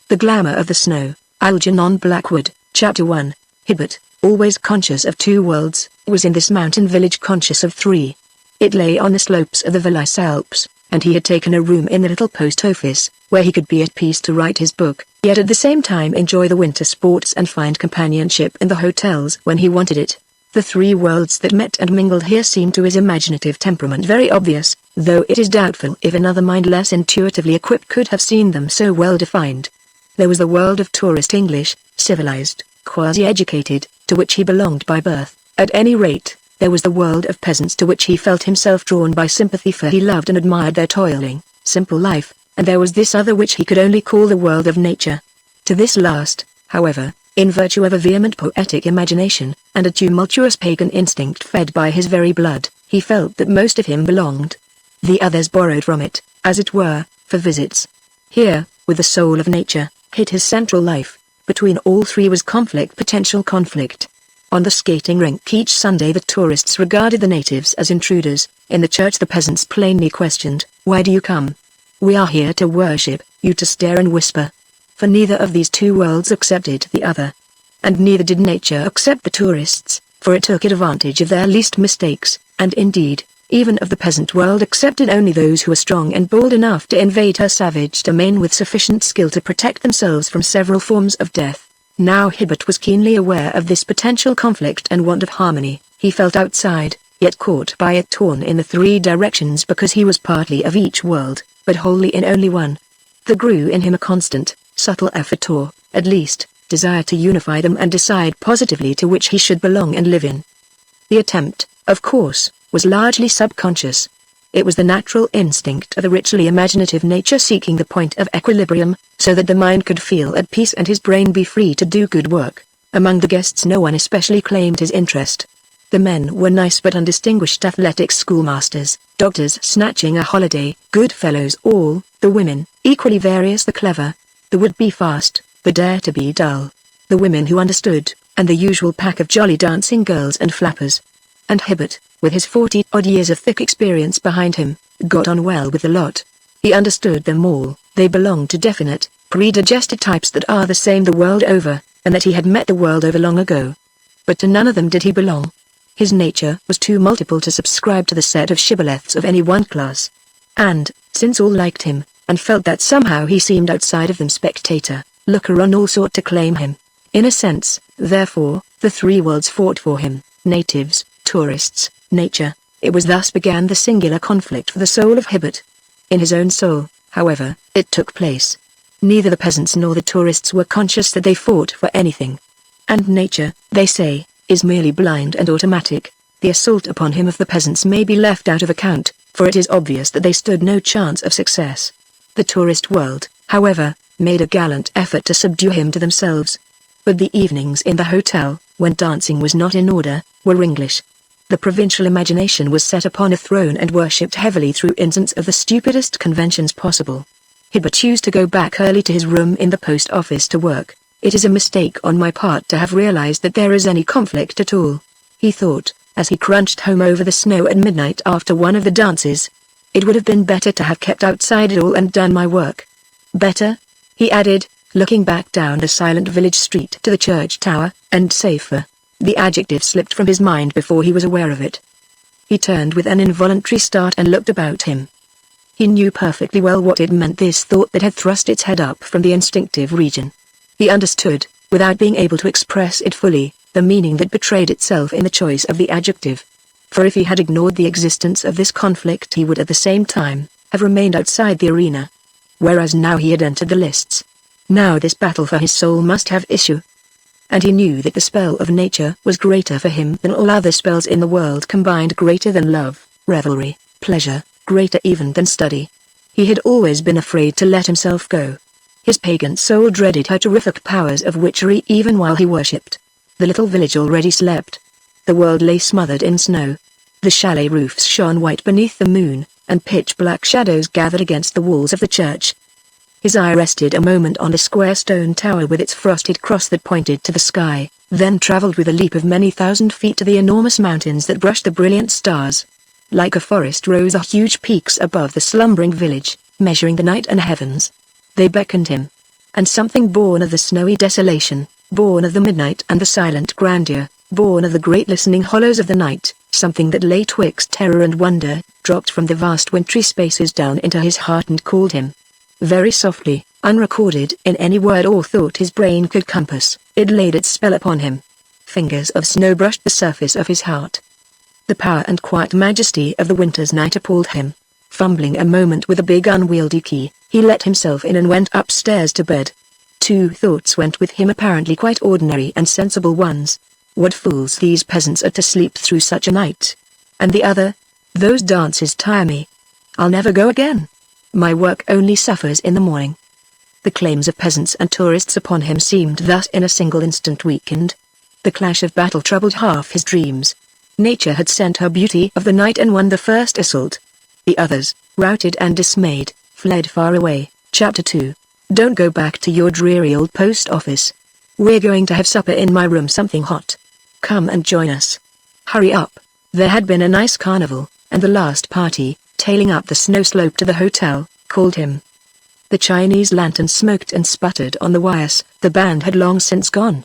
The Glamour of the Snow, Algernon Blackwood, Chapter 1. Hibbert, always conscious of two worlds, was in this mountain village conscious of three. It lay on the slopes of the Valais Alps, and he had taken a room in the little post office, where he could be at peace to write his book, yet at the same time enjoy the winter sports and find companionship in the hotels when he wanted it. The three worlds that met and mingled here seemed to his imaginative temperament very obvious, though it is doubtful if another mind less intuitively equipped could have seen them so well defined. There was the world of tourist English, civilized, quasi-educated, to which he belonged by birth. At any rate, there was the world of peasants to which he felt himself drawn by sympathy, for he loved and admired their toiling, simple life, and there was this other which he could only call the world of nature. To this last, however, in virtue of a vehement poetic imagination, and a tumultuous pagan instinct fed by his very blood, he felt that most of him belonged. The others borrowed from it, as it were, for visits. Here, with the soul of nature, hid his central life. Between all three was potential conflict. On the skating rink each Sunday the tourists regarded the natives as intruders. In the church the peasants plainly questioned, "Why do you come? We are here to worship, you to stare and whisper." For neither of these two worlds accepted the other. And neither did nature accept the tourists, for it took advantage of their least mistakes, and indeed, even of the peasant world accepted only those who were strong and bold enough to invade her savage domain with sufficient skill to protect themselves from several forms of death. Now Hibbert was keenly aware of this potential conflict and want of harmony. He felt outside, yet caught by it, torn in the three directions because he was partly of each world, but wholly in only one. There grew in him a constant, subtle effort, or, at least, desire to unify them and decide positively to which he should belong and live in. The attempt, of course, was largely subconscious. It was the natural instinct of the richly imaginative nature seeking the point of equilibrium, so that the mind could feel at peace and his brain be free to do good work. Among the guests no one especially claimed his interest. The men were nice but undistinguished athletics schoolmasters, doctors snatching a holiday, good fellows all, the women, equally various, the clever, the would-be fast, the dare-to-be dull, the women who understood, and the usual pack of jolly dancing girls and flappers. And Hibbert, with his 40-odd years of thick experience behind him, got on well with the lot. He understood them all. They belonged to definite, predigested types that are the same the world over, and that he had met the world over long ago. But to none of them did he belong. His nature was too multiple to subscribe to the set of shibboleths of any one class. And, since all liked him, and felt that somehow he seemed outside of them, spectator, looker-on, all sought to claim him. In a sense, therefore, the three worlds fought for him, natives, tourists, nature. It was thus began the singular conflict for the soul of Hibbert. In his own soul, however, it took place. Neither the peasants nor the tourists were conscious that they fought for anything. And nature, they say, is merely blind and automatic. The assault upon him of the peasants may be left out of account, for it is obvious that they stood no chance of success. The tourist world, however, made a gallant effort to subdue him to themselves. But the evenings in the hotel, when dancing was not in order, were English. The provincial imagination was set upon a throne and worshipped heavily through incense of the stupidest conventions possible. Hibbert chose to go back early to his room in the post office to work. It is a mistake on my part to have realized that there is any conflict at all, he thought, as he crunched home over the snow at midnight after one of the dances. It would have been better to have kept outside it all and done my work. Better, he added, looking back down the silent village street to the church tower, and safer. The adjective slipped from his mind before he was aware of it. He turned with an involuntary start and looked about him. He knew perfectly well what it meant, this thought that had thrust its head up from the instinctive region. He understood, without being able to express it fully, the meaning that betrayed itself in the choice of the adjective. For if he had ignored the existence of this conflict he would at the same time have remained outside the arena. Whereas now he had entered the lists. Now this battle for his soul must have issue. And he knew that the spell of nature was greater for him than all other spells in the world combined, greater than love, revelry, pleasure, greater even than study. He had always been afraid to let himself go. His pagan soul dreaded her terrific powers of witchery even while he worshipped. The little village already slept. The world lay smothered in snow. The chalet roofs shone white beneath the moon, and pitch-black shadows gathered against the walls of the church. His eye rested a moment on the square stone tower with its frosted cross that pointed to the sky, then traveled with a leap of many thousand feet to the enormous mountains that brushed the brilliant stars. Like a forest rose the huge peaks above the slumbering village, measuring the night and heavens. They beckoned him. and something born of the snowy desolation, born of the midnight and the silent grandeur, born of the great listening hollows of the night, something that lay twixt terror and wonder, dropped from the vast wintry spaces down into his heart and called him. Very softly, unrecorded in any word or thought his brain could compass, it laid its spell upon him. Fingers of snow brushed the surface of his heart. The power and quiet majesty of the winter's night appalled him. Fumbling a moment with a big unwieldy key, he let himself in and went upstairs to bed. Two thoughts went with him, apparently quite ordinary and sensible ones. What fools these peasants are to sleep through such a night. And the other, those dances tire me. I'll never go again. My work only suffers in the morning. The claims of peasants and tourists upon him seemed thus in a single instant weakened. The clash of battle troubled half his dreams. Nature had sent her beauty of the night and won the first assault. The others, routed and dismayed, fled far away. Chapter 2. Don't go back to your dreary old post office. We're going to have supper in my room, something hot. Come and join us. Hurry up. There had been a nice carnival, and the last party, tailing up the snow slope to the hotel, called him. The Chinese lantern smoked and sputtered on the wires. The band had long since gone.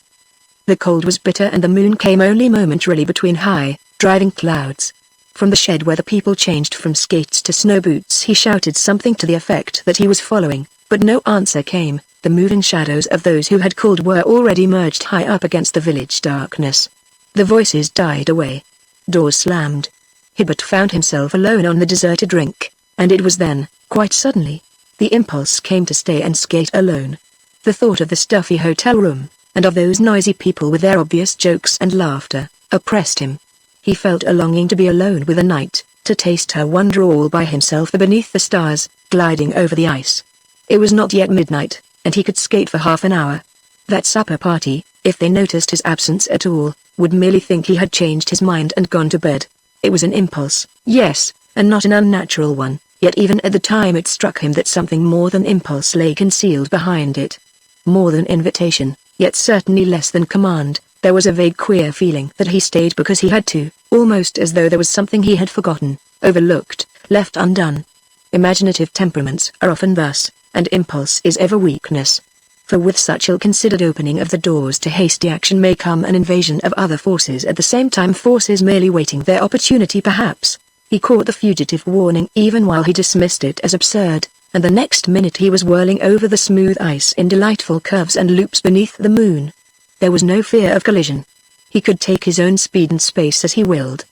The cold was bitter and the moon came only momentarily between high, driving clouds. From the shed where the people changed from skates to snow boots he shouted something to the effect that he was following, but no answer came. The moving shadows of those who had called were already merged high up against the village darkness. The voices died away. Doors slammed. Hibbert found himself alone on the deserted rink, and it was then, quite suddenly, the impulse came to stay and skate alone. The thought of the stuffy hotel room, and of those noisy people with their obvious jokes and laughter, oppressed him. He felt a longing to be alone with the night, to taste her wonder all by himself beneath the stars, gliding over the ice. It was not yet midnight, and he could skate for half an hour. That supper party, if they noticed his absence at all, would merely think he had changed his mind and gone to bed. It was an impulse, yes, and not an unnatural one, yet even at the time it struck him that something more than impulse lay concealed behind it. More than invitation, yet certainly less than command. There was a vague queer feeling that he stayed because he had to, almost as though there was something he had forgotten, overlooked, left undone. Imaginative temperaments are often thus, and impulse is ever weakness. For with such ill-considered opening of the doors to hasty action may come an invasion of other forces at the same time, forces merely waiting their opportunity perhaps. He caught the fugitive warning even while he dismissed it as absurd, and the next minute he was whirling over the smooth ice in delightful curves and loops beneath the moon. There was no fear of collision. He could take his own speed and space as he willed.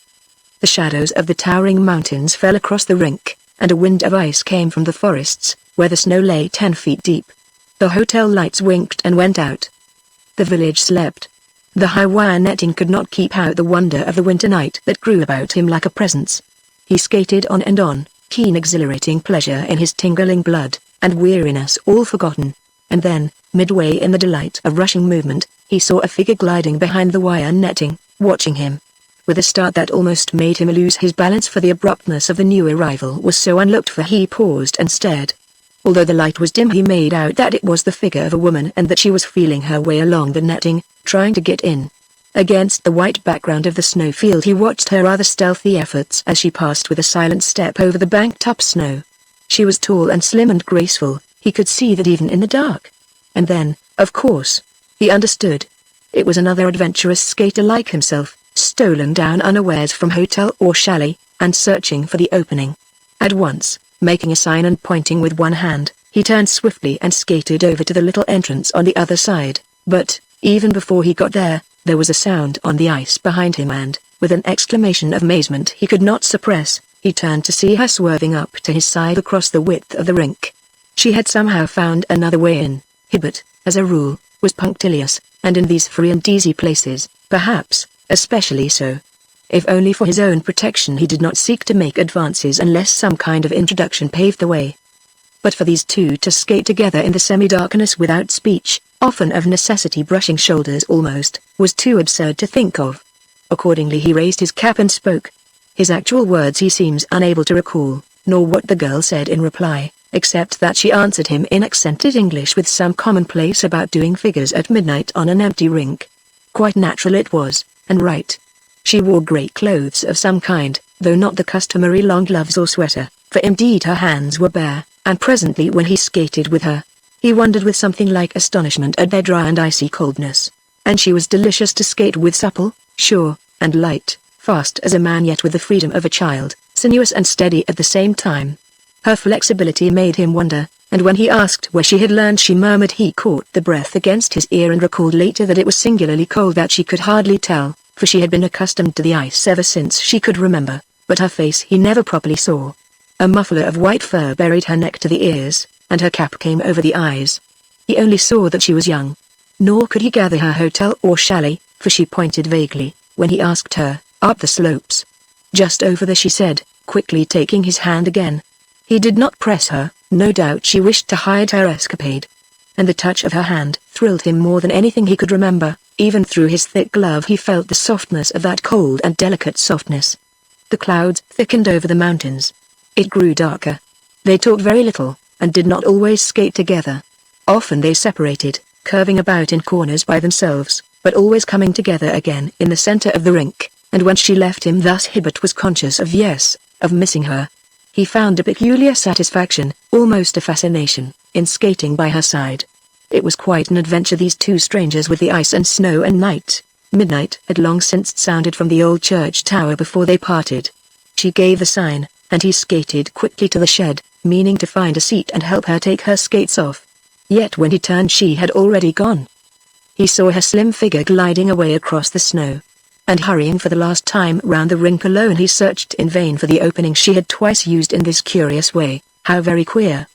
The shadows of the towering mountains fell across the rink, and a wind of ice came from the forests, where the snow lay 10 feet deep. The hotel lights winked and went out. The village slept. The high wire netting could not keep out the wonder of the winter night that grew about him like a presence. He skated on and on, keen exhilarating pleasure in his tingling blood, and weariness all forgotten. And then, midway in the delight of rushing movement, he saw a figure gliding behind the wire netting, watching him. With a start that almost made him lose his balance, for the abruptness of the new arrival was so unlooked for, he paused and stared. Although the light was dim, he made out that it was the figure of a woman and that she was feeling her way along the netting, trying to get in. Against the white background of the snowfield he watched her rather stealthy efforts as she passed with a silent step over the banked-up snow. She was tall and slim and graceful, he could see that even in the dark. And then, of course, he understood. It was another adventurous skater like himself, stolen down unawares from hotel or chalet, and searching for the opening. At once, making a sign and pointing with one hand, he turned swiftly and skated over to the little entrance on the other side, but, even before he got there was a sound on the ice behind him and, with an exclamation of amazement he could not suppress, he turned to see her swerving up to his side across the width of the rink. She had somehow found another way in. Hibbert, as a rule, was punctilious, and in these free and easy places, perhaps, especially so. If only for his own protection he did not seek to make advances unless some kind of introduction paved the way. But for these two to skate together in the semi-darkness without speech, often of necessity brushing shoulders almost, was too absurd to think of. Accordingly he raised his cap and spoke. His actual words he seems unable to recall, nor what the girl said in reply, except that she answered him in accented English with some commonplace about doing figures at midnight on an empty rink. Quite natural it was, and right. She wore grey clothes of some kind, though not the customary long gloves or sweater, for indeed her hands were bare, and presently when he skated with her, He wondered with something like astonishment at their dry and icy coldness. And she was delicious to skate with, supple, sure, and light, fast as a man yet with the freedom of a child, sinuous and steady at the same time. Her flexibility made him wonder, and when he asked where she had learned, she murmured he caught the breath against his ear and recalled later that it was singularly cold, that she could hardly tell, for she had been accustomed to the ice ever since she could remember, but her face he never properly saw. A muffler of white fur buried her neck to the ears, and her cap came over the eyes. He only saw that she was young. Nor could he gather her hotel or chalet, for she pointed vaguely, when he asked her, up the slopes. Just over there, she said, quickly taking his hand again. He did not press her, no doubt she wished to hide her escapade. And the touch of her hand thrilled him more than anything he could remember. Even through his thick glove he felt the softness of that cold and delicate softness. The clouds thickened over the mountains. It grew darker. They talked very little, and did not always skate together. Often they separated, curving about in corners by themselves, but always coming together again in the center of the rink, and when she left him thus Hibbert was conscious of missing her. He found a peculiar satisfaction, almost a fascination, in skating by her side. It was quite an adventure, these two strangers with the ice and snow and night. Midnight had long since sounded from the old church tower before they parted. She gave the sign, and he skated quickly to the shed, meaning to find a seat and help her take her skates off. Yet when he turned she had already gone. He saw her slim figure gliding away across the snow. And hurrying for the last time round the rink alone, he searched in vain for the opening she had twice used in this curious way. How very queer,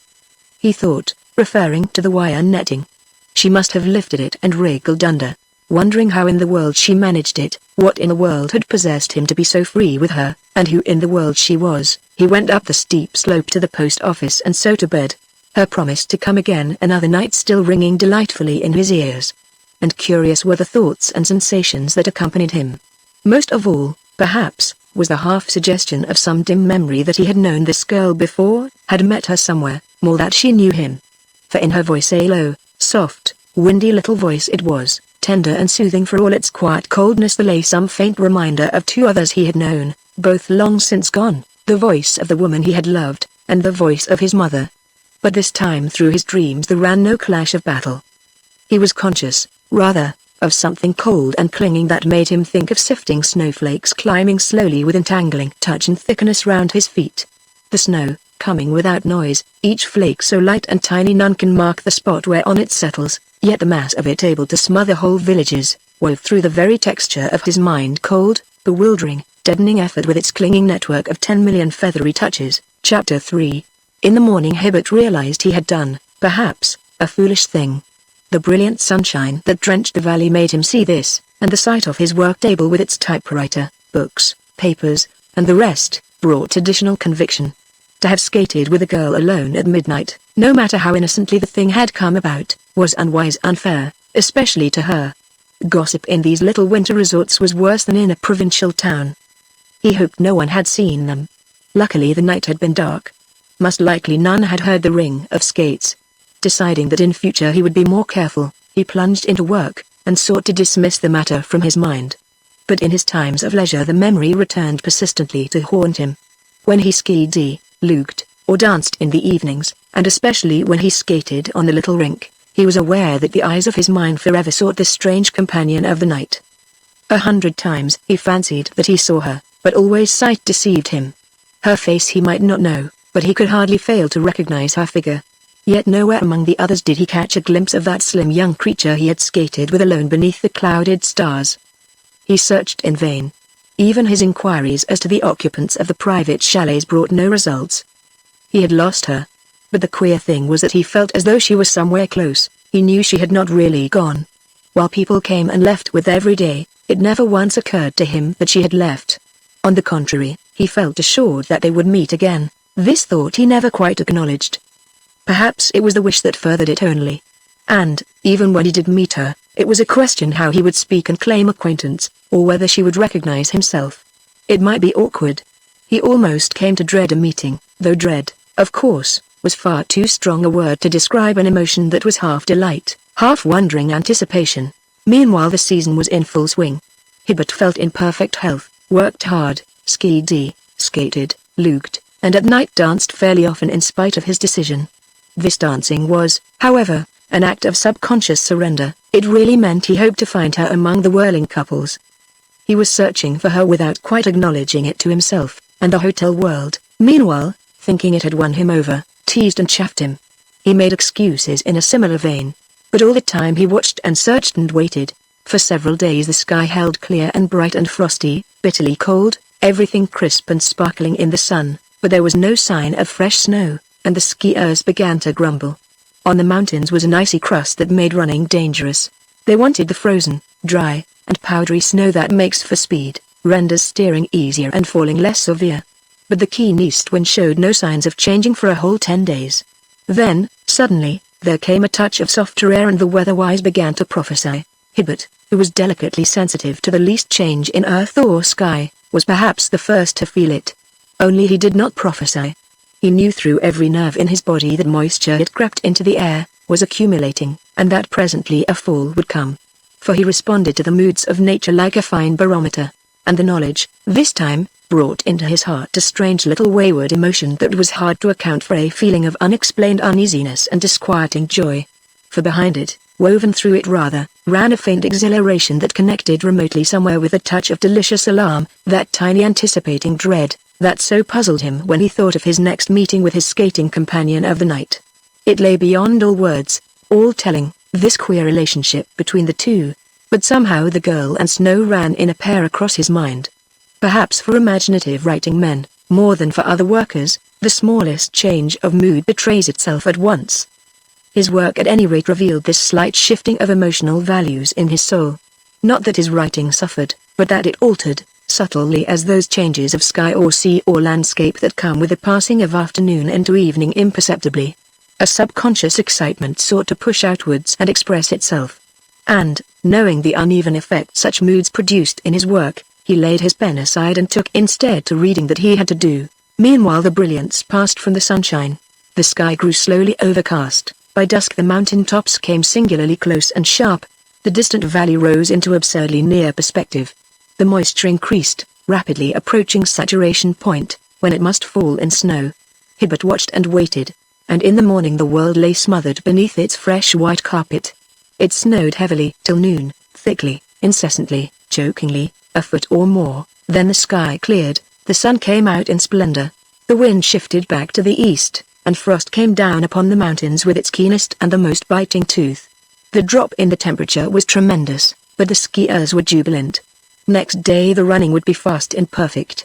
he thought, referring to the wire netting. She must have lifted it and wriggled under, wondering how in the world she managed it, what in the world had possessed him to be so free with her, and who in the world she was. He went up the steep slope to the post office and so to bed, her promise to come again another night still ringing delightfully in his ears. And curious were the thoughts and sensations that accompanied him. Most of all, perhaps, was the half-suggestion of some dim memory that he had known this girl before, had met her somewhere, more that she knew him. For in her voice, a low, soft, windy little voice it was, tender and soothing for all its quiet coldness, there lay some faint reminder of two others he had known, both long since gone, the voice of the woman he had loved, and the voice of his mother. But this time through his dreams there ran no clash of battle. He was conscious, rather, of something cold and clinging that made him think of sifting snowflakes climbing slowly with entangling touch and thickness round his feet. The snow, coming without noise, each flake so light and tiny none can mark the spot where on it settles, yet the mass of it able to smother whole villages, wove through the very texture of his mind cold, bewildering, deadening effort with its clinging network of 10 million feathery touches. Chapter 3. In the morning Hibbert realized he had done, perhaps, a foolish thing. The brilliant sunshine that drenched the valley made him see this, and the sight of his work table with its typewriter, books, papers, and the rest, brought additional conviction. To have skated with a girl alone at midnight, no matter how innocently the thing had come about, was unwise, unfair, especially to her. Gossip in these little winter resorts was worse than in a provincial town. He hoped no one had seen them. Luckily the night had been dark. Most likely none had heard the ring of skates. Deciding that in future he would be more careful, he plunged into work, and sought to dismiss the matter from his mind. But in his times of leisure the memory returned persistently to haunt him. When he skied, luged, or danced in the evenings, and especially when he skated on the little rink, he was aware that the eyes of his mind forever sought this strange companion of the night. 100 times he fancied that he saw her, but always sight deceived him. Her face he might not know, but he could hardly fail to recognize her figure. Yet nowhere among the others did he catch a glimpse of that slim young creature he had skated with alone beneath the clouded stars. He searched in vain. Even his inquiries as to the occupants of the private chalets brought no results. He had lost her. But the queer thing was that he felt as though she was somewhere close. He knew she had not really gone. While people came and left with every day, it never once occurred to him that she had left. On the contrary, he felt assured that they would meet again. This thought he never quite acknowledged. Perhaps it was the wish that furthered it only. And, even when he did meet her, it was a question how he would speak and claim acquaintance, or whether she would recognize himself. It might be awkward. He almost came to dread a meeting, though dread, of course, was far too strong a word to describe an emotion that was half delight, half wondering anticipation. Meanwhile the season was in full swing. Hibbert felt in perfect health, worked hard, skied, skated, luged, and at night danced fairly often in spite of his decision. This dancing was, however, an act of subconscious surrender. It really meant he hoped to find her among the whirling couples. He was searching for her without quite acknowledging it to himself, and the hotel world, meanwhile, thinking it had won him over, teased and chaffed him. He made excuses in a similar vein. But all the time he watched and searched and waited. For several days the sky held clear and bright and frosty, bitterly cold, everything crisp and sparkling in the sun, but there was no sign of fresh snow, and the skiers began to grumble. On the mountains was an icy crust that made running dangerous. They wanted the frozen, dry, and powdery snow that makes for speed, renders steering easier and falling less severe. But the keen east wind showed no signs of changing for a whole 10 days. Then, suddenly, there came a touch of softer air and the weather-wise began to prophesy. Hibbert, who was delicately sensitive to the least change in earth or sky, was perhaps the first to feel it. Only he did not prophesy. He knew through every nerve in his body that moisture had crept into the air, was accumulating, and that presently a fall would come. For he responded to the moods of nature like a fine barometer. And the knowledge, this time, brought into his heart a strange little wayward emotion that was hard to account for, a feeling of unexplained uneasiness and disquieting joy. For behind it, woven through it rather, ran a faint exhilaration that connected remotely somewhere with a touch of delicious alarm, that tiny anticipating dread, that so puzzled him when he thought of his next meeting with his skating companion of the night. It lay beyond all words, all telling, this queer relationship between the two. But somehow the girl and snow ran in a pair across his mind. Perhaps for imaginative writing men, more than for other workers, the smallest change of mood betrays itself at once. His work at any rate revealed this slight shifting of emotional values in his soul. Not that his writing suffered, but that it altered, subtly as those changes of sky or sea or landscape that come with the passing of afternoon into evening imperceptibly. A subconscious excitement sought to push outwards and express itself. And, knowing the uneven effect such moods produced in his work, he laid his pen aside and took instead to reading that he had to do. Meanwhile the brilliance passed from the sunshine. The sky grew slowly overcast. By dusk the mountain tops came singularly close and sharp. The distant valley rose into absurdly near perspective. The moisture increased, rapidly approaching saturation point, when it must fall in snow. Hibbert watched and waited. And in the morning the world lay smothered beneath its fresh white carpet. It snowed heavily till noon, thickly, incessantly, chokingly, a foot or more, then the sky cleared, the sun came out in splendor. The wind shifted back to the east, and frost came down upon the mountains with its keenest and the most biting tooth. The drop in the temperature was tremendous, but the skiers were jubilant. Next day the running would be fast and perfect.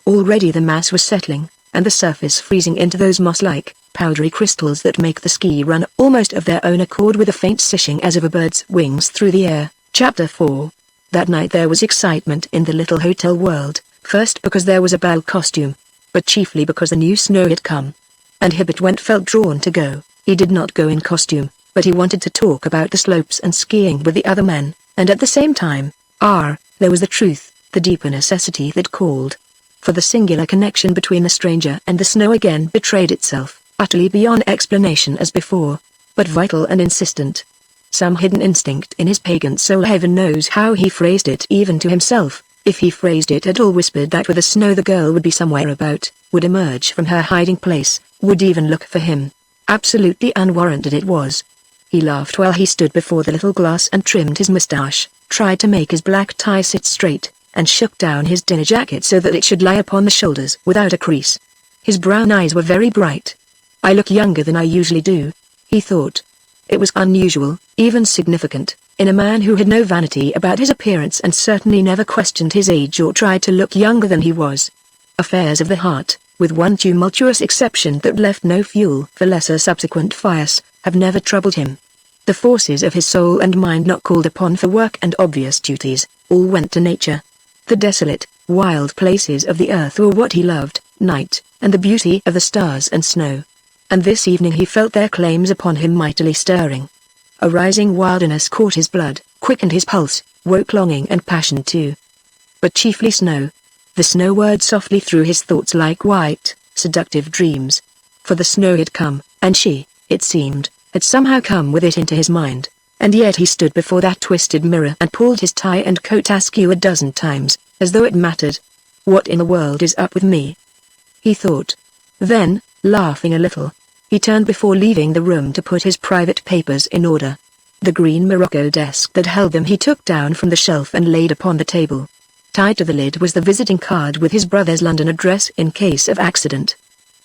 Already the mass was settling, and the surface freezing into those moss-like, powdery crystals that make the ski run almost of their own accord with a faint sishing as of a bird's wings through the air. Chapter 4. That night there was excitement in the little hotel world, first because there was a bal costume, but chiefly because the new snow had come. And Hibbert felt drawn to go. He did not go in costume, but he wanted to talk about the slopes and skiing with the other men, and at the same time, there was the truth, the deeper necessity that called. For the singular connection between the stranger and the snow again betrayed itself, utterly beyond explanation as before, but vital and insistent. Some hidden instinct in his pagan soul, heaven knows how he phrased it even to himself, if he phrased it at all, whispered that with the snow the girl would be somewhere about, would emerge from her hiding place, would even look for him. Absolutely unwarranted it was. He laughed while he stood before the little glass and trimmed his moustache, tried to make his black tie sit straight, and shook down his dinner jacket so that it should lie upon the shoulders without a crease. His brown eyes were very bright. I look younger than I usually do, he thought. It was unusual, even significant, in a man who had no vanity about his appearance and certainly never questioned his age or tried to look younger than he was. Affairs of the heart, with one tumultuous exception that left no fuel for lesser subsequent fires, have never troubled him. The forces of his soul and mind not called upon for work and obvious duties, all went to nature. The desolate, wild places of the earth were what he loved, night, and the beauty of the stars and snow. And this evening he felt their claims upon him mightily stirring. A rising wilderness caught his blood, quickened his pulse, woke longing and passion too. But chiefly snow. The snow whirred softly through his thoughts like white, seductive dreams. For the snow had come, and she, it seemed, had somehow come with it into his mind. And yet he stood before that twisted mirror and pulled his tie and coat askew a dozen times, as though it mattered. What in the world is up with me? He thought. Then, laughing a little, He turned before leaving the room to put his private papers in order. The green Morocco desk that held them he took down from the shelf and laid upon the table. Tied to the lid was the visiting card with his brother's London address in case of accident.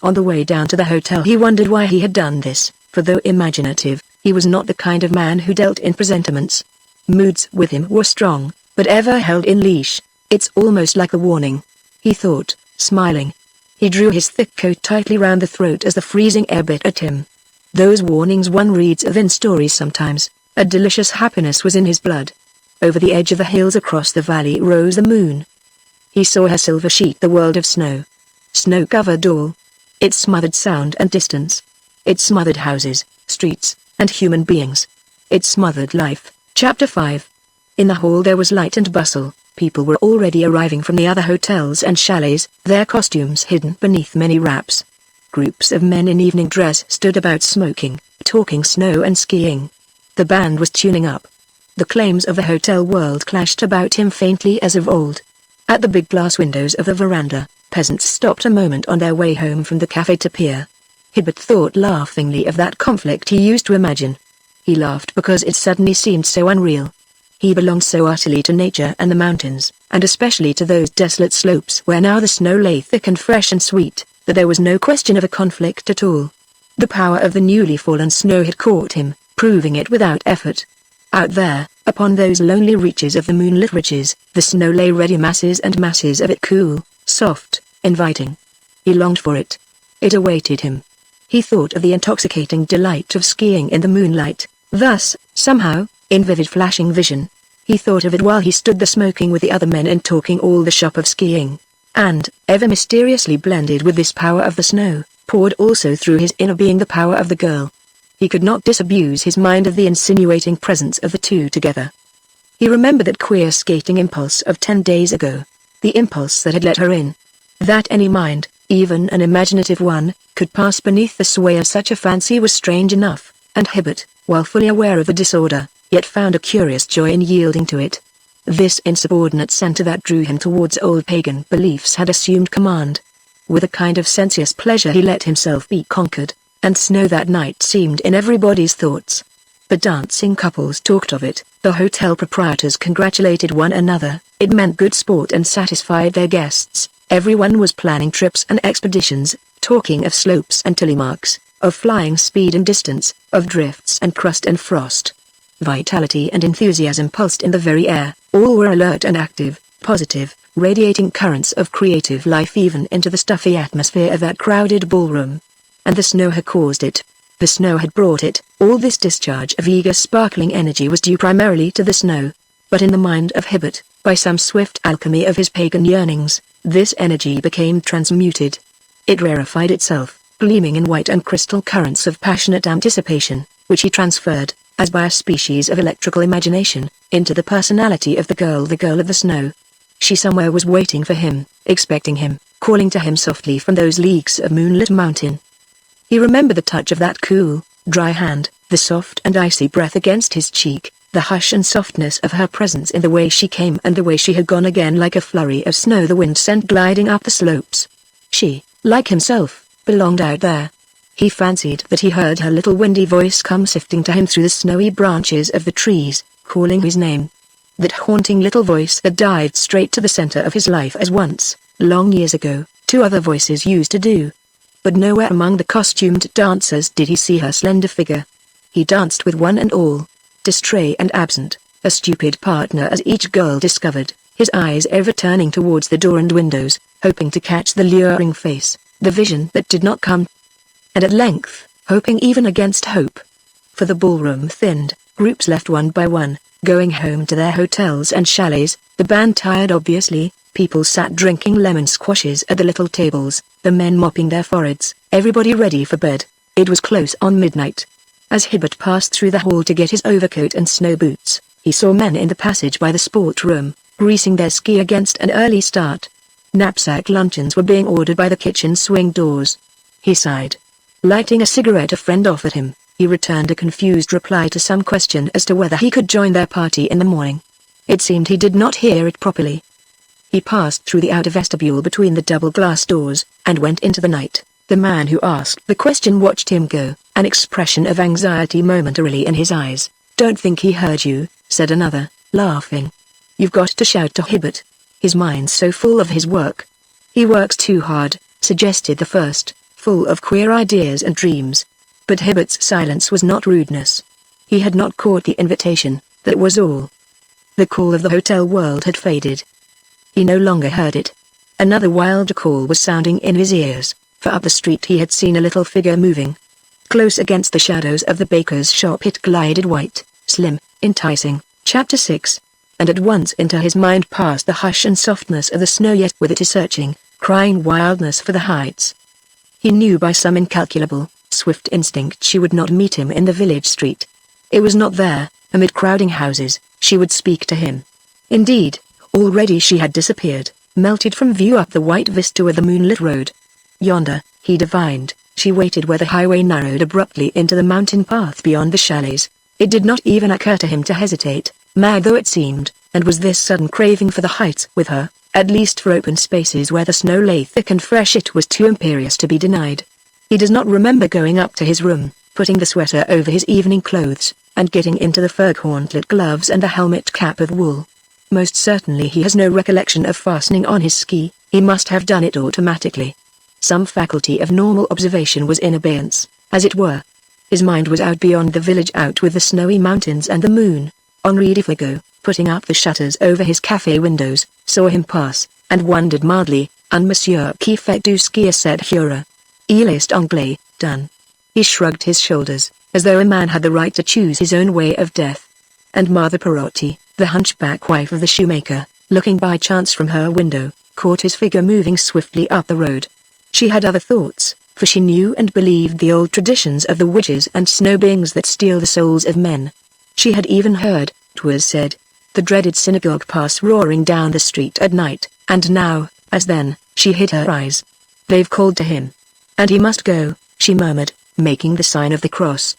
On the way down to the hotel he wondered why he had done this, for though imaginative, he was not the kind of man who dealt in presentiments. Moods with him were strong, but ever held in leash. It's almost like a warning, he thought, smiling. He drew his thick coat tightly round the throat as the freezing air bit at him. Those warnings one reads of in stories sometimes. A delicious happiness was in his blood. Over the edge of the hills across the valley rose the moon. He saw her silver sheet the world of snow. Snow covered all. It smothered sound and distance. It smothered houses, streets, and human beings. It smothered life. Chapter 5. In the hall there was light and bustle. People were already arriving from the other hotels and chalets, their costumes hidden beneath many wraps. Groups of men in evening dress stood about smoking, talking snow and skiing. The band was tuning up. The claims of the hotel world clashed about him faintly as of old. At the big glass windows of the veranda, peasants stopped a moment on their way home from the cafe to peer. Hibbert thought laughingly of that conflict he used to imagine. He laughed because it suddenly seemed so unreal. He belonged so utterly to nature and the mountains, and especially to those desolate slopes where now the snow lay thick and fresh and sweet, that there was no question of a conflict at all. The power of the newly fallen snow had caught him, proving it without effort. Out there, upon those lonely reaches of the moonlit ridges, the snow lay ready, masses and masses of it, cool, soft, inviting. He longed for it. It awaited him. He thought of the intoxicating delight of skiing in the moonlight, thus, somehow, in vivid flashing vision. He thought of it while he stood there smoking with the other men and talking all the shop of skiing. And, ever mysteriously blended with this power of the snow, poured also through his inner being the power of the girl. He could not disabuse his mind of the insinuating presence of the two together. He remembered that queer skating impulse of 10 days ago. The impulse that had let her in. That any mind, even an imaginative one, could pass beneath the sway of such a fancy was strange enough, and Hibbert, while fully aware of the disorder, yet found a curious joy in yielding to it. This insubordinate centre that drew him towards old pagan beliefs had assumed command. With a kind of sensuous pleasure he let himself be conquered, and snow that night seemed in everybody's thoughts. The dancing couples talked of it, the hotel proprietors congratulated one another, it meant good sport and satisfied their guests. Everyone was planning trips and expeditions, talking of slopes and tillymarks, of flying speed and distance, of drifts and crust and frost. Vitality and enthusiasm pulsed in the very air, all were alert and active, positive, radiating currents of creative life even into the stuffy atmosphere of that crowded ballroom. And the snow had caused it. The snow had brought it. All this discharge of eager sparkling energy was due primarily to the snow. But in the mind of Hibbert, by some swift alchemy of his pagan yearnings, this energy became transmuted. It rarefied itself, gleaming in white and crystal currents of passionate anticipation, which he transferred, as by a species of electrical imagination, into the personality of the girl of the snow. She somewhere was waiting for him, expecting him, calling to him softly from those leagues of moonlit mountain. He remembered the touch of that cool, dry hand, the soft and icy breath against his cheek, the hush and softness of her presence in the way she came and the way she had gone again like a flurry of snow the wind sent gliding up the slopes. She, like himself, belonged out there. He fancied that he heard her little windy voice come sifting to him through the snowy branches of the trees, calling his name. That haunting little voice that dived straight to the center of his life as once, long years ago, 2 other voices used to do. But nowhere among the costumed dancers did he see her slender figure. He danced with one and all, distrait and absent, a stupid partner as each girl discovered, his eyes ever turning towards the door and windows, hoping to catch the luring face, the vision that did not come. And at length, hoping even against hope. For the ballroom thinned, groups left one by one, going home to their hotels and chalets, the band tired obviously. People sat drinking lemon squashes at the little tables, the men mopping their foreheads, everybody ready for bed. It was close on midnight. As Hibbert passed through the hall to get his overcoat and snow boots, he saw men in the passage by the sport room, greasing their ski against an early start. Knapsack luncheons were being ordered by the kitchen swing doors. He sighed. Lighting a cigarette a friend offered him, he returned a confused reply to some question as to whether he could join their party in the morning. It seemed he did not hear it properly. He passed through the outer vestibule between the double glass doors, and went into the night. The man who asked the question watched him go, an expression of anxiety momentarily in his eyes. "Don't think he heard you," said another, laughing. "You've got to shout to Hibbert. His mind's so full of his work." "He works too hard," suggested the first, full of queer ideas and dreams. But Hibbert's silence was not rudeness. He had not caught the invitation, that was all. The call of the hotel world had faded. He no longer heard it. Another wilder call was sounding in his ears, for up the street he had seen a little figure moving. Close against the shadows of the baker's shop it glided, white, slim, enticing. Chapter 6. And at once into his mind passed the hush and softness of the snow, yet with it his searching, crying wildness for the heights. He knew by some incalculable, swift instinct she would not meet him in the village street. It was not there, amid crowding houses, she would speak to him. Indeed, already she had disappeared, melted from view up the white vista of the moonlit road. Yonder, he divined, she waited where the highway narrowed abruptly into the mountain path beyond the chalets. It did not even occur to him to hesitate, mad though it seemed, and was this sudden craving for the heights with her, at least for open spaces where the snow lay thick and fresh, it was too imperious to be denied. He does not remember going up to his room, putting the sweater over his evening clothes, and getting into the fur-gauntlet gloves and the helmet cap of wool. Most certainly he has no recollection of fastening on his ski. He must have done it automatically. Some faculty of normal observation was in abeyance, as it were. His mind was out beyond the village, out with the snowy mountains and the moon. Henri Defago, putting up the shutters over his cafe windows, saw him pass, and wondered mildly, "Un monsieur qui fait du ski à cette heure. Il est anglais, done." He shrugged his shoulders, as though a man had the right to choose his own way of death. And Mother Perotti, the hunchback wife of the shoemaker, looking by chance from her window, caught his figure moving swiftly up the road. She had other thoughts, for she knew and believed the old traditions of the witches and snow beings that steal the souls of men. She had even heard, 'twas said, the dreaded synagogue pass roaring down the street at night, and now, as then, she hid her eyes. "They've called to him. And he must go," she murmured, making the sign of the cross.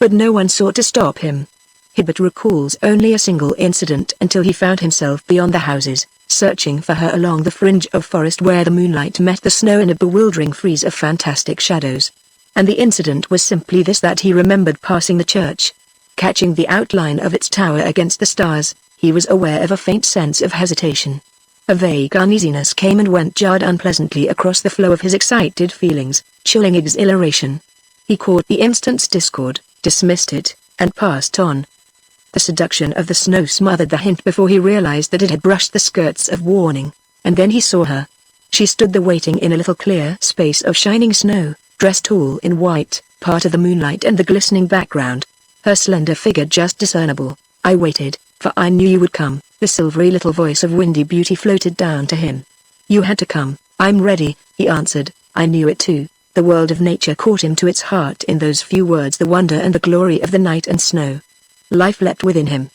But no one sought to stop him. Hibbert recalls only a single incident until he found himself beyond the houses, searching for her along the fringe of forest where the moonlight met the snow in a bewildering frieze of fantastic shadows. And the incident was simply this, that he remembered passing the church. Catching the outline of its tower against the stars, he was aware of a faint sense of hesitation. A vague uneasiness came and went, jarred unpleasantly across the flow of his excited feelings, chilling exhilaration. He caught the instant's discord, dismissed it, and passed on. The seduction of the snow smothered the hint before he realized that it had brushed the skirts of warning, and then he saw her. She stood there waiting in a little clear space of shining snow, dressed all in white, part of the moonlight and the glistening background. Her slender figure just discernible. "I waited, for I knew you would come," the silvery little voice of windy beauty floated down to him. "You had to come." "I'm ready," he answered. "I knew it too." The world of nature caught him to its heart in those few words, the wonder and the glory of the night and snow. Life leapt within him.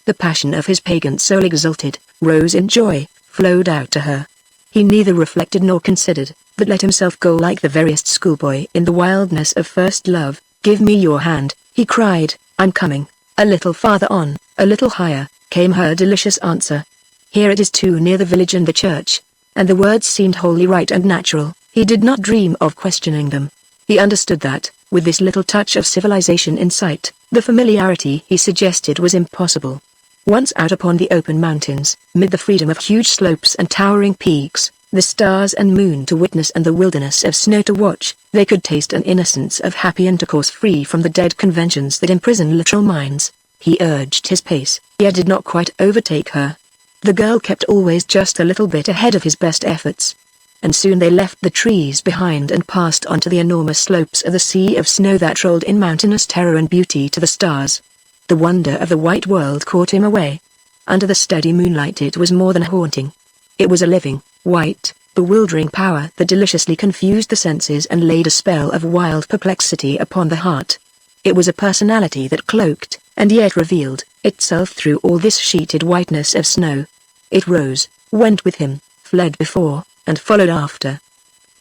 The passion of his pagan soul exulted, rose in joy, flowed out to her. He neither reflected nor considered, but let himself go like the veriest schoolboy in the wildness of first love. "Give me your hand," he cried. "I'm coming." A little farther on, a little higher, came her delicious answer. "Here it is too near the village and the church." And the words seemed wholly right and natural. He did not dream of questioning them. He understood that, with this little touch of civilization in sight, the familiarity he suggested was impossible. Once out upon the open mountains, mid the freedom of huge slopes and towering peaks, the stars and moon to witness and the wilderness of snow to watch, they could taste an innocence of happy intercourse free from the dead conventions that imprison literal minds. He urged his pace, yet did not quite overtake her. The girl kept always just a little bit ahead of his best efforts. And soon they left the trees behind and passed onto the enormous slopes of the sea of snow that rolled in mountainous terror and beauty to the stars. The wonder of the white world caught him away. Under the steady moonlight it was more than haunting. It was a living, white, bewildering power that deliciously confused the senses and laid a spell of wild perplexity upon the heart. It was a personality that cloaked, and yet revealed, itself through all this sheeted whiteness of snow. It rose, went with him, fled before, and followed after.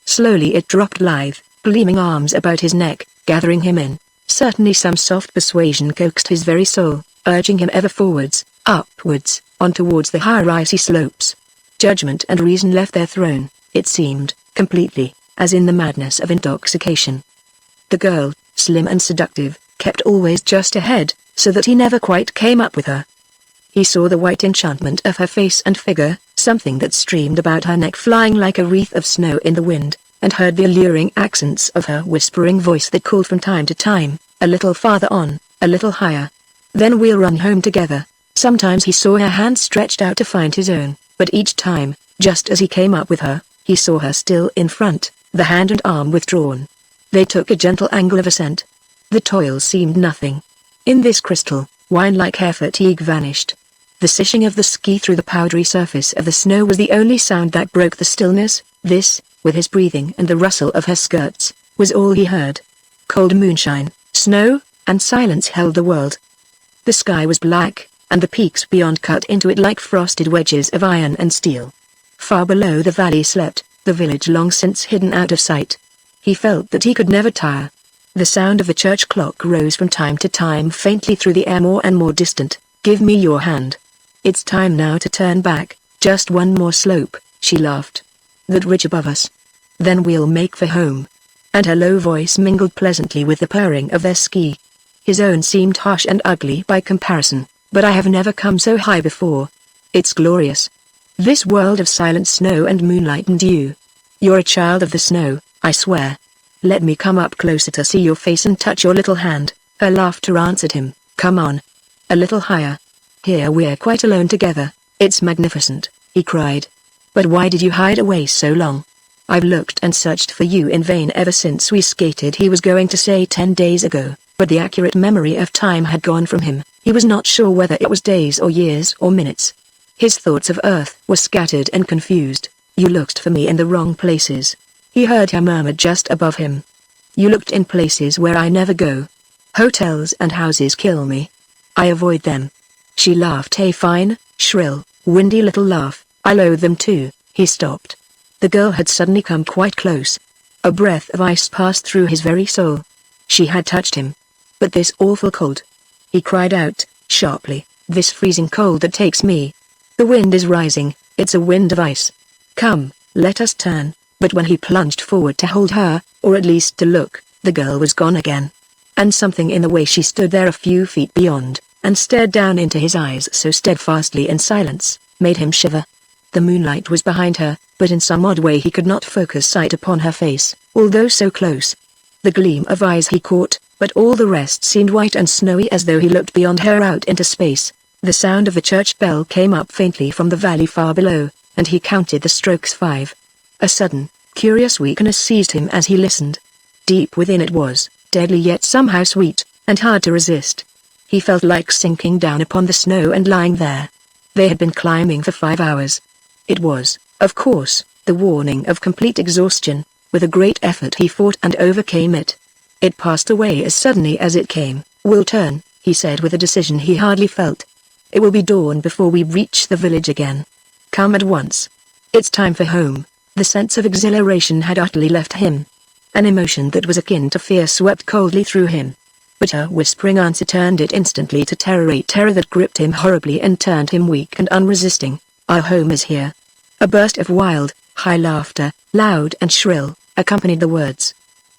Slowly it dropped lithe, gleaming arms about his neck, gathering him in. Certainly some soft persuasion coaxed his very soul, urging him ever forwards, upwards, on towards the higher icy slopes. Judgment and reason left their throne, it seemed, completely. as in the madness of intoxication. The girl, slim and seductive, kept always just ahead, so that he never quite came up with her. He saw the white enchantment of her face and figure, something that streamed about her neck flying like a wreath of snow in the wind, and heard the alluring accents of her whispering voice that called from time to time, a little farther on, a little higher. Then we'll run home together. Sometimes he saw her hand stretched out to find his own, but each time, just as he came up with her, he saw her still in front, the hand and arm withdrawn. They took a gentle angle of ascent. The toil seemed nothing. In this crystal, wine-like hair fatigue vanished. The sishing of the ski through the powdery surface of the snow was the only sound that broke the stillness. This, with his breathing and the rustle of her skirts, was all he heard. Cold moonshine, snow, and silence held the world. The sky was black, and the peaks beyond cut into it like frosted wedges of iron and steel. Far below the valley slept, the village long since hidden out of sight. He felt that he could never tire. The sound of the church clock rose from time to time faintly through the air, more and more distant. "Give me your hand. It's time now to turn back, just one more slope," she laughed. "That ridge above us. Then we'll make for home." And her low voice mingled pleasantly with the purring of their ski. His own seemed harsh and ugly by comparison, "But I have never come so high before. It's glorious. This world of silent snow and moonlight and dew. You're a child of the snow, I swear. Let me come up closer to see your face and touch your little hand." Her laughter answered him. "Come on. A little higher. Here we're quite alone together. It's magnificent," he cried. "But why did you hide away so long? I've looked and searched for you in vain ever since we skated." He was going to say 10 days ago, but the accurate memory of time had gone from him. He was not sure whether it was days or years or minutes. His thoughts of Earth were scattered and confused. "You looked for me in the wrong places," he heard her murmur just above him. "You looked in places where I never go. Hotels and houses kill me. I avoid them." She laughed a fine, shrill, windy little laugh. "I loathe them too." He stopped. The girl had suddenly come quite close. A breath of ice passed through his very soul. She had touched him. "But this awful cold," he cried out, sharply, "this freezing cold that takes me. The wind is rising, it's a wind of ice. Come, let us turn." But when he plunged forward to hold her, or at least to look, the girl was gone again. And something in the way she stood there a few feet beyond, and stared down into his eyes so steadfastly in silence, made him shiver. The moonlight was behind her, but in some odd way he could not focus sight upon her face, although so close. The gleam of eyes he caught, but all the rest seemed white and snowy as though he looked beyond her out into space. The sound of the church bell came up faintly from the valley far below, and he counted the strokes 5. A sudden, curious weakness seized him as he listened. Deep within it was, deadly yet somehow sweet, and hard to resist. He felt like sinking down upon the snow and lying there. They had been climbing for 5 hours. It was, of course, the warning of complete exhaustion. With a great effort he fought and overcame it. It passed away as suddenly as it came. "We'll turn," he said with a decision he hardly felt. "It will be dawn before we reach the village again. Come at once. It's time for home." The sense of exhilaration had utterly left him. An emotion that was akin to fear swept coldly through him. But her whispering answer turned it instantly to terror, a terror that gripped him horribly and turned him weak and unresisting. "Our home is here." A burst of wild, high laughter, loud and shrill, accompanied the words.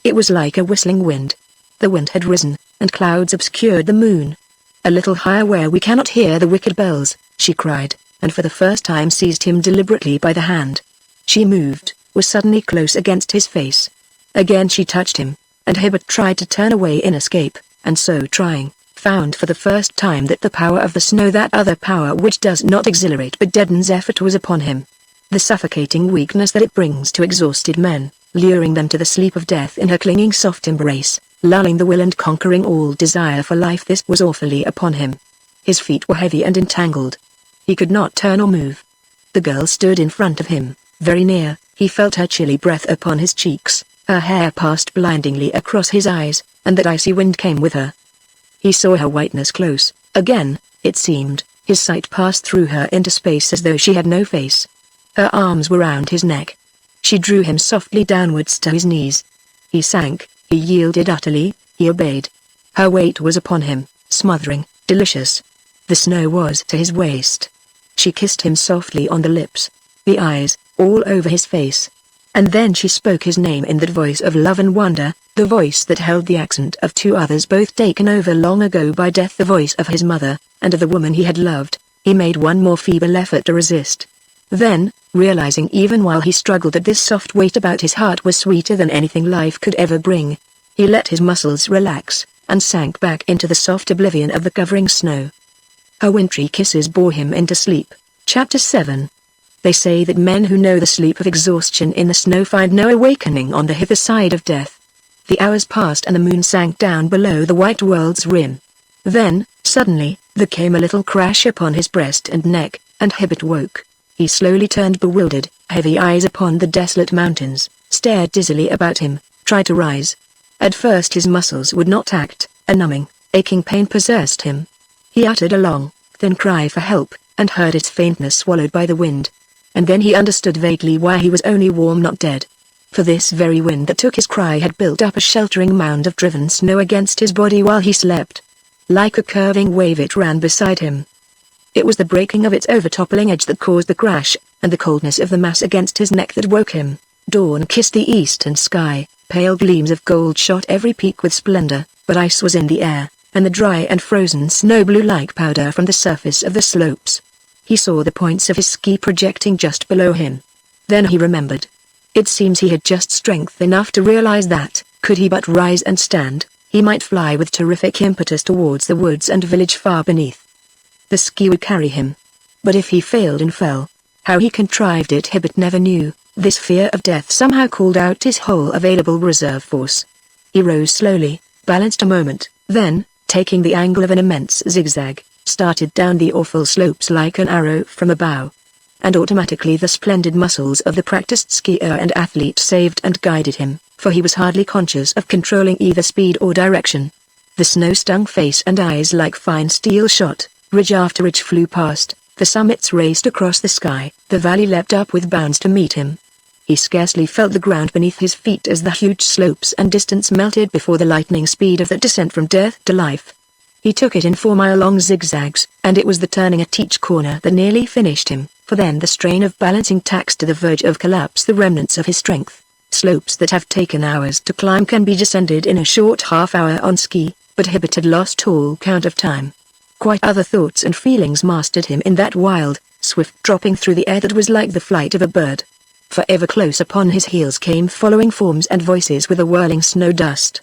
It was like a whistling wind. The wind had risen, and clouds obscured the moon. "A little higher where we cannot hear the wicked bells," she cried, and for the first time seized him deliberately by the hand. She moved, was suddenly close against his face. Again she touched him, and Hibbert tried to turn away in escape, and so trying, found for the first time that the power of the snow, that other power which does not exhilarate but deadens effort, was upon him. The suffocating weakness that it brings to exhausted men, luring them to the sleep of death in her clinging soft embrace, lulling the will and conquering all desire for life, this was awfully upon him. His feet were heavy and entangled. He could not turn or move. The girl stood in front of him, very near. He felt her chilly breath upon his cheeks. Her hair passed blindingly across his eyes, and that icy wind came with her. He saw her whiteness close. Again, it seemed, his sight passed through her into space as though she had no face. Her arms were round his neck. She drew him softly downwards to his knees. He sank, he yielded utterly, he obeyed. Her weight was upon him, smothering, delicious. The snow was to his waist. She kissed him softly on the lips. The eyes, all over his face. And then she spoke his name in that voice of love and wonder, the voice that held the accent of two others both taken over long ago by death, the voice of his mother, and of the woman he had loved. He made one more feeble effort to resist. Then, realizing even while he struggled that this soft weight about his heart was sweeter than anything life could ever bring, he let his muscles relax, and sank back into the soft oblivion of the covering snow. Her wintry kisses bore him into sleep. Chapter 7. They say that men who know the sleep of exhaustion in the snow find no awakening on the hither side of death. The hours passed and the moon sank down below the white world's rim. Then, suddenly, there came a little crash upon his breast and neck, and Hibbert woke. He slowly turned bewildered, heavy eyes upon the desolate mountains, stared dizzily about him, tried to rise. At first his muscles would not act, a numbing, aching pain possessed him. He uttered a long, thin cry for help, and heard its faintness swallowed by the wind. And then he understood vaguely why he was only warm not dead. For this very wind that took his cry had built up a sheltering mound of driven snow against his body while he slept. Like a curving wave it ran beside him. It was the breaking of its overtoppling edge that caused the crash, and the coldness of the mass against his neck that woke him. Dawn kissed the eastern sky, pale gleams of gold shot every peak with splendor, but ice was in the air, and the dry and frozen snow blew like powder from the surface of the slopes. He saw the points of his ski projecting just below him. Then he remembered. It seems he had just strength enough to realize that, could he but rise and stand, he might fly with terrific impetus towards the woods and village far beneath. The ski would carry him. But if he failed and fell, how he contrived it Hibbert never knew. This fear of death somehow called out his whole available reserve force. He rose slowly, balanced a moment, then, taking the angle of an immense zigzag, started down the awful slopes like an arrow from a bow. And automatically the splendid muscles of the practiced skier and athlete saved and guided him, for he was hardly conscious of controlling either speed or direction. The snow-stung face and eyes like fine steel shot, ridge after ridge flew past, the summits raced across the sky, the valley leapt up with bounds to meet him. He scarcely felt the ground beneath his feet as the huge slopes and distance melted before the lightning speed of that descent from death to life. He took it in 4-mile-long zigzags, and it was the turning at each corner that nearly finished him, for then the strain of balancing taxed to the verge of collapse the remnants of his strength. Slopes that have taken hours to climb can be descended in a short half-hour on ski, but Hibbert had lost all count of time. Quite other thoughts and feelings mastered him in that wild, swift dropping through the air that was like the flight of a bird. For ever close upon his heels came following forms and voices with a whirling snow dust.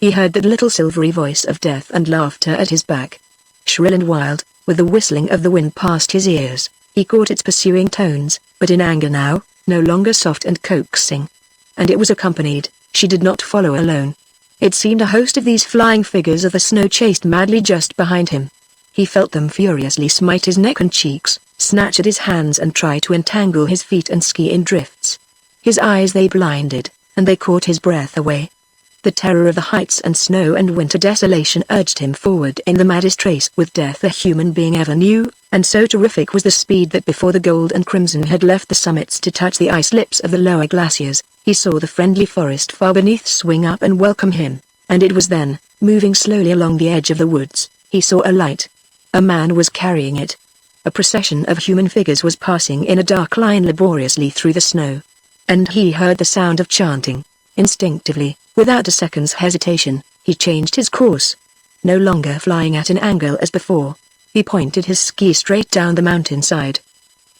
He heard that little silvery voice of death and laughter at his back. Shrill and wild, with the whistling of the wind past his ears, he caught its pursuing tones, but in anger now, no longer soft and coaxing. And it was accompanied, she did not follow alone. It seemed a host of these flying figures of the snow chased madly just behind him. He felt them furiously smite his neck and cheeks, snatch at his hands and try to entangle his feet and ski in drifts. His eyes they blinded, and they caught his breath away. The terror of the heights and snow and winter desolation urged him forward in the maddest race with death a human being ever knew, and so terrific was the speed that before the gold and crimson had left the summits to touch the ice lips of the lower glaciers, he saw the friendly forest far beneath swing up and welcome him, and it was then, moving slowly along the edge of the woods, he saw a light. A man was carrying it. A procession of human figures was passing in a dark line laboriously through the snow. And he heard the sound of chanting. Instinctively, without a second's hesitation, he changed his course. No longer flying at an angle as before, he pointed his ski straight down the mountainside.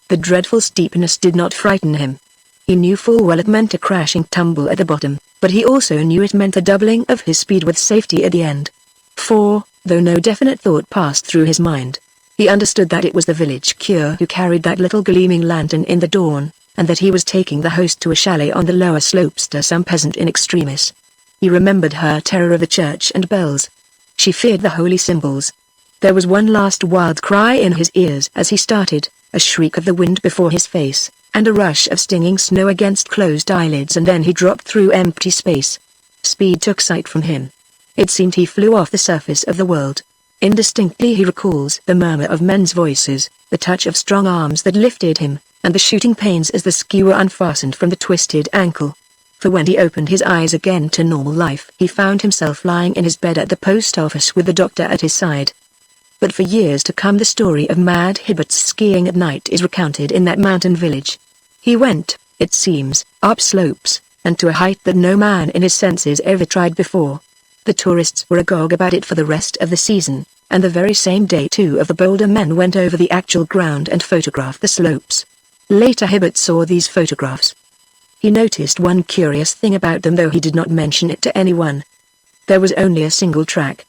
The dreadful steepness did not frighten him. He knew full well it meant a crashing tumble at the bottom, but he also knew it meant a doubling of his speed with safety at the end. For, though no definite thought passed through his mind, he understood that it was the village cure who carried that little gleaming lantern in the dawn, and that he was taking the host to a chalet on the lower slopes to some peasant in extremis. He remembered her terror of the church and bells. She feared the holy symbols. There was one last wild cry in his ears as he started, a shriek of the wind before his face, and a rush of stinging snow against closed eyelids, and then he dropped through empty space. Speed took sight from him. It seemed he flew off the surface of the world. Indistinctly he recalls the murmur of men's voices, the touch of strong arms that lifted him, and the shooting pains as the ski were unfastened from the twisted ankle. For when he opened his eyes again to normal life, he found himself lying in his bed at the post office with the doctor at his side. But for years to come the story of Mad Hibbert's skiing at night is recounted in that mountain village. He went, it seems, up slopes, and to a height that no man in his senses ever tried before. The tourists were agog about it for the rest of the season, and the very same day 2 of the bolder men went over the actual ground and photographed the slopes. Later Hibbert saw these photographs. He noticed one curious thing about them, though he did not mention it to anyone. There was only a single track,